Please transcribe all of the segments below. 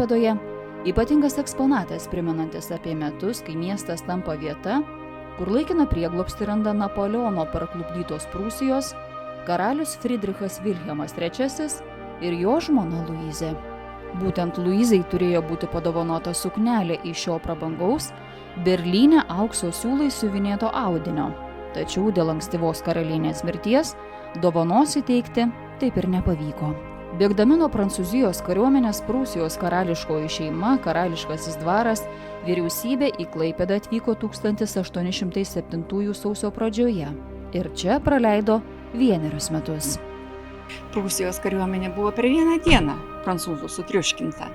Klaipėdoje ypatingas eksponatas primenantis apie metus, kai miestas tampa vieta, kur laikiną prieglobstį randa Napoleono parklupdytos Prūsijos karalius Friedrichas Vilhelmas III ir jo žmona Luizė. Būtent Luizai turėjo būti padovanota suknelė iš šio prabangaus Berlyne aukso siūlai siuvinėto audinio, tačiau dėl ankstyvos karalienės mirties dovanos įteikti taip ir nepavyko. Bėgdami nuo Prancūzijos kariuomenės Prūsijos karališkoji šeima, karališkasis dvaras, vyriausybė į Klaipėdą atvyko 1807 sausio pradžioje ir čia praleido 1 metus. Prūsijos kariuomenė buvo per vieną dieną prancūzų sutriuškinta.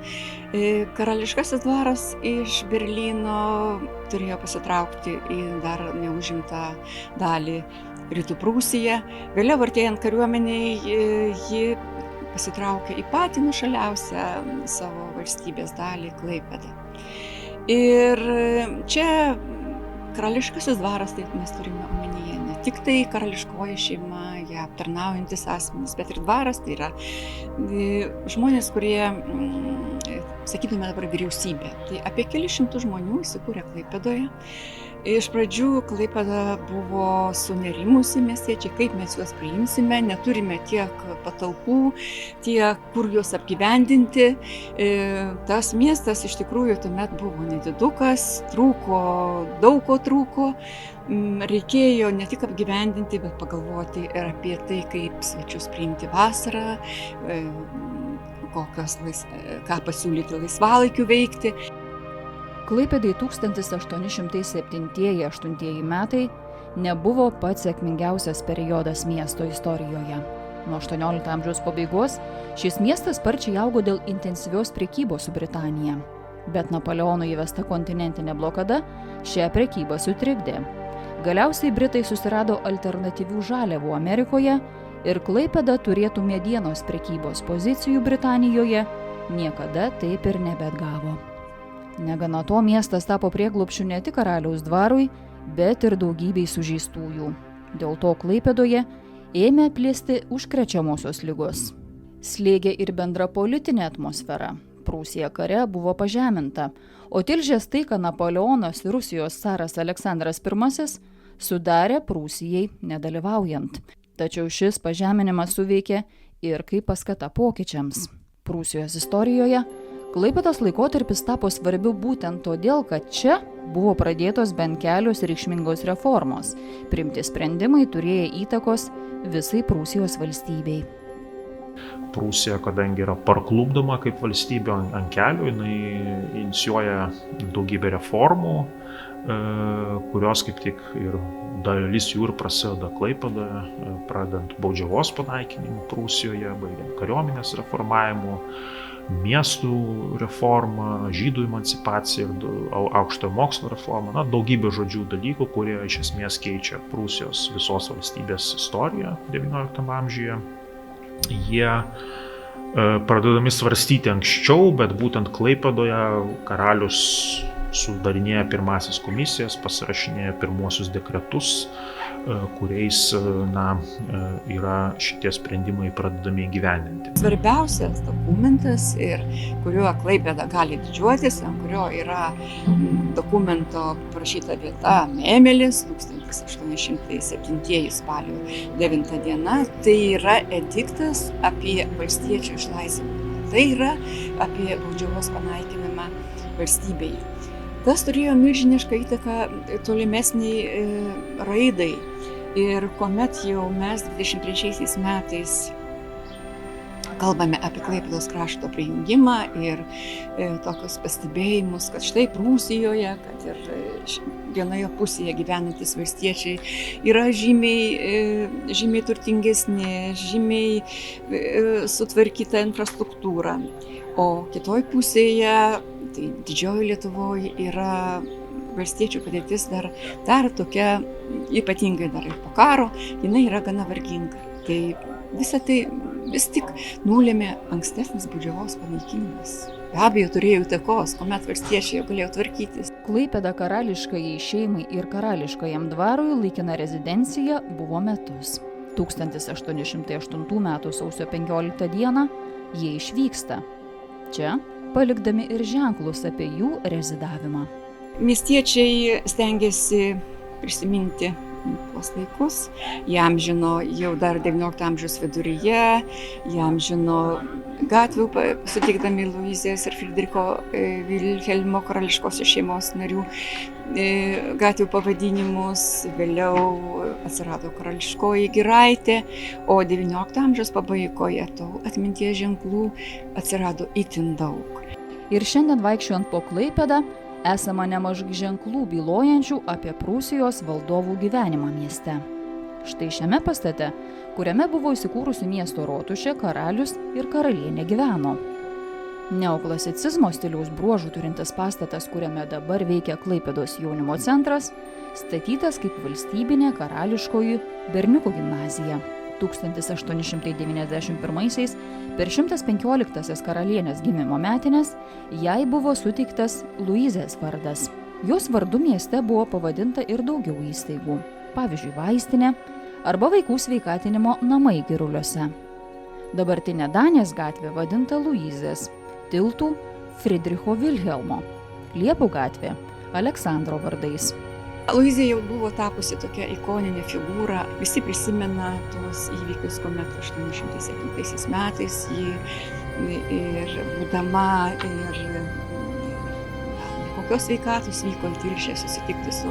Karališkasis dvaras iš Berlyno turėjo pasitraukti į dar neužimtą dalį Rytų Prūsiją. Vėliau artėjant kariuomeniai ji pasitraukė į patį nuošaliausią savo valstybės dalį Klaipėdą. Ir čia karališkasis dvaras, tai mes turime omenyje ne tik tai karališkoji šeima, ją aptarnaujantis asmenys, bet ir dvaras, tai yra žmonės, kurie, sakytume dabar, vyriausybė. Tai apie kelius šimtus žmonių įsikūrė Klaipėdoje. Iš pradžių Klaipėda buvo sunerimusi miestiečiai, kaip mes juos priimsime, neturime tiek patalpų, tiek kur juos apgyvendinti. Tas miestas iš tikrųjų tuomet buvo nedidukas, daug ko trūko. Reikėjo ne tik apgyvendinti, bet pagalvoti ir apie tai, kaip svečius priimti vasarą, ką pasiūlyti laisvalaikiu veikti. Klaipėdai 1807–8 metai nebuvo pats sėkmingiausias periodas miesto istorijoje. Nuo 18 amžiaus pabaigos šis miestas sparčiai augo dėl intensyvios prekybos su Britanija. Bet Napoleono įvesta kontinentinė blokada šią prekybą sutrikdė. Galiausiai Britai susirado alternatyvių žaliavų Amerikoje ir Klaipėda turėtų medienos prekybos pozicijų Britanijoje niekada taip ir nebeatgavo. Negana to, miestas tapo prieglobsčiu ne tik karaliaus dvarui, bet ir daugybei sužeistųjų. Dėl to Klaipėdoje ėmė plisti užkrečiamosios ligos. Slėgė ir bendra politinė atmosfera. Prūsija kare buvo pažeminta, o tilžės taiką Napoleonas ir Rusijos caras Aleksandras I sudarė Prūsijai nedalyvaujant. Tačiau šis pažeminimas suveikė ir kaip paskata pokyčiams. Prūsijos istorijoje Klaipėdos laikotarpis tapo svarbiu būtent todėl, kad čia buvo pradėtos bent kelios reikšmingos reformos. Priimti sprendimai turėjo įtakos visai Prūsijos valstybei. Prūsija, kadangi yra parklupdoma kaip valstybė ant kelių, jinai inicijuoja daugybę reformų, kurios kaip tik ir dalis jų ir prasideda Klaipėdoje, pradedant baudžiavos panaikinimu Prūsijoje, baigiant kariuomenės reformavimu, miestų reforma, žydų emancipacija ir aukštojo mokslo reforma, daugybė žodžių dalykų, kurie iš esmės keičia Prūsijos visos valstybės istoriją XIX amžiuje. Jie pradedami svarstyti anksčiau, bet būtent Klaipėdoje karalius sudarinėja pirmasis komisijas, pasirašinėja pirmuosius dekretus, kuriais yra šitie sprendimai pradedami įgyvendinti. Svarbiausias dokumentas, ir kuriuo Klaipėda gali didžiuotis, ant kurio yra dokumento parašyta vieta Mėmelis, 1807 spalio 9 diena, tai yra ediktas apie valstiečių išlaisvinimą. Tai yra apie baudžiavos panaikinimą valstybėje. Tas turėjo milžinišką įtaką tolimesniai raidai. Ir kuomet jau mes 23 metais kalbame apie Klaipėdos krašto prijungimą ir tokius pastebėjimus, kad štai Prūsijoje, kad ir vienoje pusėje gyvenantis valstiečiai yra žymiai turtingesni, žymiai sutvarkyta infrastruktūra, o kitoj pusėje, tai didžioji Lietuvoje, yra valstiečių padėtis dar tokia, ypatingai dar ir po karo, jinai yra gana varginga. Tai visą tai vis tik nulėmė ankstesnis baudžiavos panaikinimas. Be abejo, turėjo įtakos, kuomet valstiečiai galėjo tvarkytis. Klaipėda karališkajai šeimai ir karališkajam dvarui laikina rezidencija buvo metus. 1808 m. sausio 15 d. jie išvyksta. Čia palikdami ir ženklus apie jų rezidavimą. Miestiečiai stengiasi prisiminti tuos laikus, jam žino jau dar XIX amžiaus viduryje, jam žino gatvių, suteikdami Luizės ir Friedricho Vilhelmo karališkosios šeimos narių gatvių pavadinimus, vėliau atsirado karališkoji giraitė, o XIX amžiaus pabaigoje tų atminties ženklų atsirado itin daug. Ir šiandien vaikščiojant po Klaipėdą, esama nemažai ženklų bylojančių apie Prūsijos valdovų gyvenimą mieste. Štai šiame pastate, kuriame buvo įsikūrusi miesto rotušė, karalius ir karalienė gyveno. Neoklasicizmo stiliaus bruožų turintis pastatas, kuriame dabar veikia Klaipėdos jaunimo centras, statytas kaip valstybinė karališkoji berniukų gimnazija. 1891-aisiais per 115-asias karalienės gimimo metines jai buvo suteiktas Luizės vardas. Jos vardu mieste buvo pavadinta ir daugiau įstaigų, pavyzdžiui, vaistinė arba vaikų sveikatinimo namai Giruliuose. Dabartinė Danės gatvė vadinta Luizės, tiltų Friedricho Vilhelmo, Liepų gatvė Aleksandro vardais. Luizė jau buvo tapusi tokia ikoninė figūra. Visi prisimena tuos įvykius, kuomet 807 metais ji ir būdama ir kokios sveikatos vyko į Tilžę susitikti su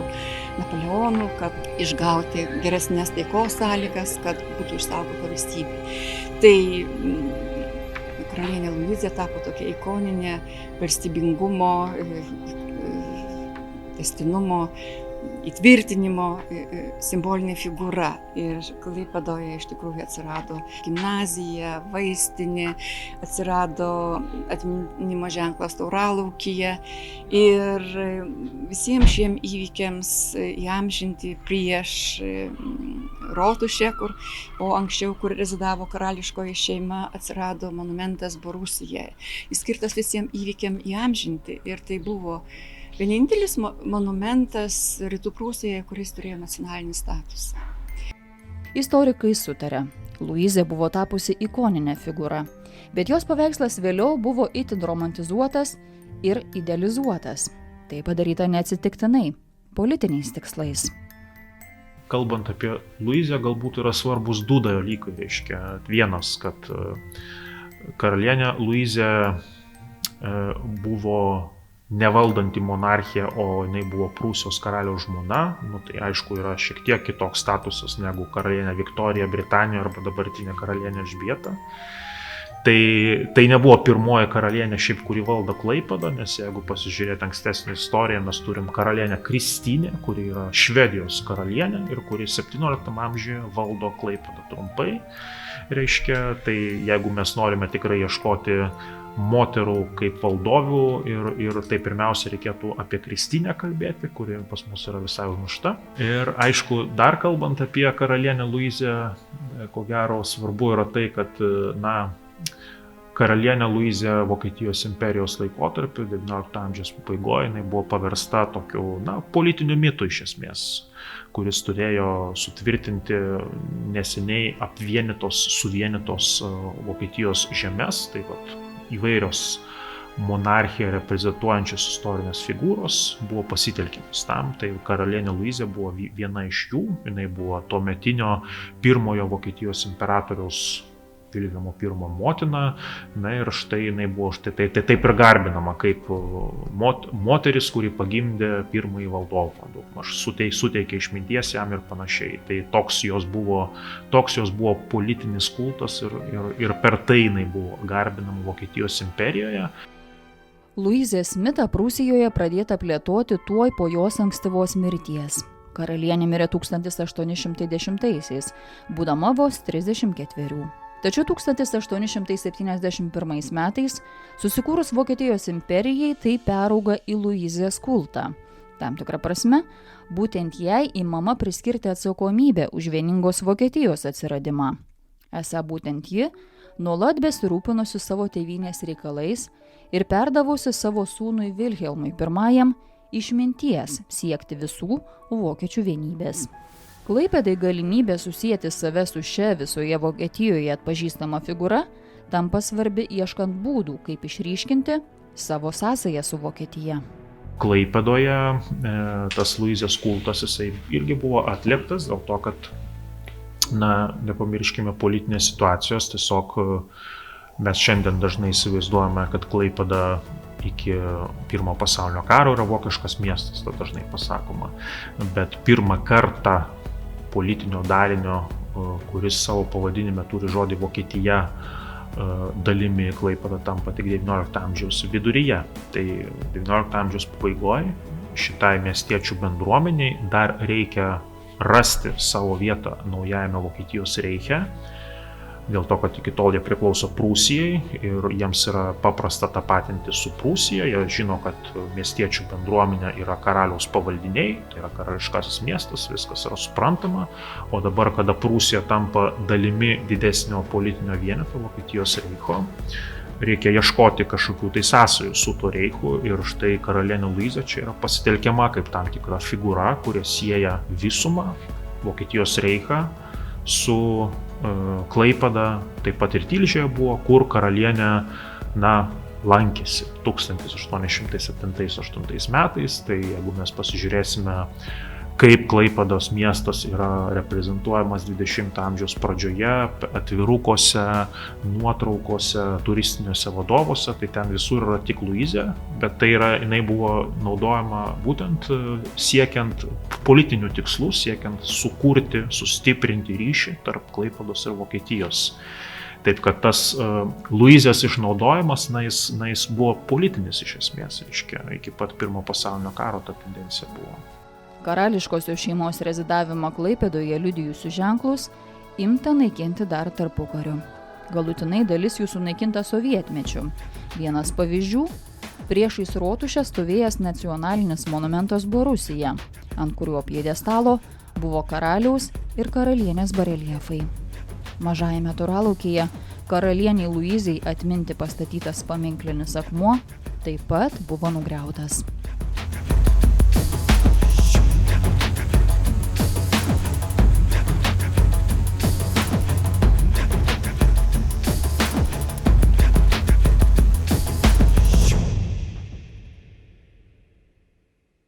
Napoleonu, kad išgauti geresnės taikos sąlygas, kad būtų išsaugota valstybė. Tai karalienė Luizė tapo tokia ikoninė valstybingumo, tęstinumo, įtvirtinimo simbolinė figūra. Ir Klaipėdoje iš tikrųjų atsirado gimnazija, vaistinė, atsirado atminimo ženklas Tauralaukyje. Ir visiems šiem įvykiams įamžinti prieš rotušę, o anksčiau, kur rezidavo karališkoji šeima, atsirado monumentas Borusijoje. Jis skirtas visiems įvykiams įamžinti. Ir tai buvo vienintelis monumentas Rytų Prūsijoje, kuris turėjo nacionalinį statusą. Istorikai sutarė, Luizė buvo tapusi ikoninė figūra, bet jos paveikslas vėliau buvo itin romantizuotas ir idealizuotas. Tai padaryta neatsitiktinai, politiniais tikslais. Kalbant apie Luizę, galbūt yra svarbus du dalykai. Vienas, kad karalienė Luizė buvo nevaldanti monarchija, o jinai buvo Prūsijos karaliaus žmona. Tai aišku yra šiek tiek kitoks statusas negu karalienė Viktorija Britanijoje arba dabartinė karalienė Elžbieta. Tai nebuvo pirmoji karalienė šiaip, kuri valdo Klaipėdą, nes jeigu pasižiūrėti ankstesnį istoriją, mes turim karalienę Kristinę, kuri yra Švedijos karalienė ir kuri 17 amžiuje valdo Klaipėdą trumpai. Tai jeigu mes norime tikrai ieškoti moterų kaip valdovių ir tai pirmiausia reikėtų apie Kristinę kalbėti, kuri pas mus yra visai užmiršta. Ir aišku, dar kalbant apie karalienę Luizę, ko gero svarbu yra tai, kad karalienė Luizė Vokietijos imperijos laikotarpiu, XIX amžiaus pabaigoje, jinai buvo paversta tokiu politiniu mitu iš esmės, kuris turėjo sutvirtinti neseniai suvienytos Vokietijos žemes, taip pat įvairios monarchiją reprezentuojančios istorinės figūros buvo pasitelkiamas tam. Tai karalienė Luizė buvo viena iš jų, jinai buvo tuometinio pirmojo Vokietijos imperatoriaus Vilhelmo I motina, ir štai jinai buvo taip ir garbinama kaip moteris, kuri pagimdė pirmąjį valdovą, suteikė išminties jam ir panašiai. Tai toks jos buvo politinis kultas ir per tai jinai buvo garbinama Vokietijos imperijoje. Luizės mitą Prūsijoje pradėta plėtoti tuoj po jos ankstyvos mirties. Karalienė mirė 1810-aisiais, būdama vos 34. Tačiau 1871 metais, susikūrus Vokietijos imperijai, tai perauga į Luizės kultą. Tam tikrą prasme, būtent jai imama priskirti atsakomybę už vieningos Vokietijos atsiradimą. Esą būtent ji nuolat besirūpinusi savo tėvynės reikalais ir perdavusi savo sūnui Vilhelmui I išminties siekti visų vokiečių vienybės. Klaipėdai galimybė susijęti save su šia visoje Vokietijoje atpažįstama figūra tampa svarbi ieškant būdų, kaip išryškinti, savo sąsają su Vokietija. Klaipėdoje tas Luizės kultas jisai irgi buvo atlieptas dėl to, kad, nepamirškime politinės situacijos, tiesiog mes šiandien dažnai įsivaizduojame, kad Klaipėda iki pirmo pasaulinio karo yra vokiškas miestas, tai dažnai pasakoma, bet pirmą kartą politinio dalinio, kuris savo pavadinime turi žodį Vokietija, dalimi Klaipėda tampa tik XIX amžiaus viduryje. Tai XIX amžiaus pabaigoje šitai miestiečių bendruomeniai dar reikia rasti savo vietą naujajame Vokietijos reiche, dėl to, kad iki tol jie priklauso Prūsijai ir jiems yra paprasta tapatinti su Prūsija. Jie žino, kad miestiečių bendruomenė yra karaliaus pavaldiniai, tai yra karališkasis miestas, viskas yra suprantama. O dabar, kada Prūsija tampa dalimi didesnio politinio vieneto Vokietijos reicho, reikia ieškoti kažkokių tai sąsajų su tuo reichu ir štai karalienė Luizė čia yra pasitelkiama kaip tam tikra figūra, kuria sieja visumą Vokietijos reichą su Klaipėda, taip pat ir Tilžėje buvo, kur karalienė lankėsi 1807-1808 metais. Tai jeigu mes pasižiūrėsime, kaip Klaipėdos miestas yra reprezentuojamas 20 amžiaus pradžioje, atvirukuose, nuotraukose, turistiniuose vadovuose, tai ten visur yra tik Luizė, bet jinai buvo naudojama būtent siekiant politinių tikslų, siekiant sukurti, sustiprinti ryšį tarp Klaipėdos ir Vokietijos. Taip kad tas Luizės išnaudojimas, jis buvo politinis iš esmės, iki pat pirmo pasaulinio karo ta tendencija buvo. Karališkosios šeimos rezidavimą Klaipėdoje liudijusius ženklus imta naikinti dar tarpukariu. Galutinai dalis jų sunaikinta sovietmečiu. Vienas pavyzdžių – priešais rotušę stovėjęs nacionalinis monumentas Borusija, ant kurio pjedestalo buvo karaliaus ir karalienės bareljefai. Mažajame Turalaukėje karalienei Luizei atminti pastatytas paminklinis akmuo taip pat buvo nugriautas.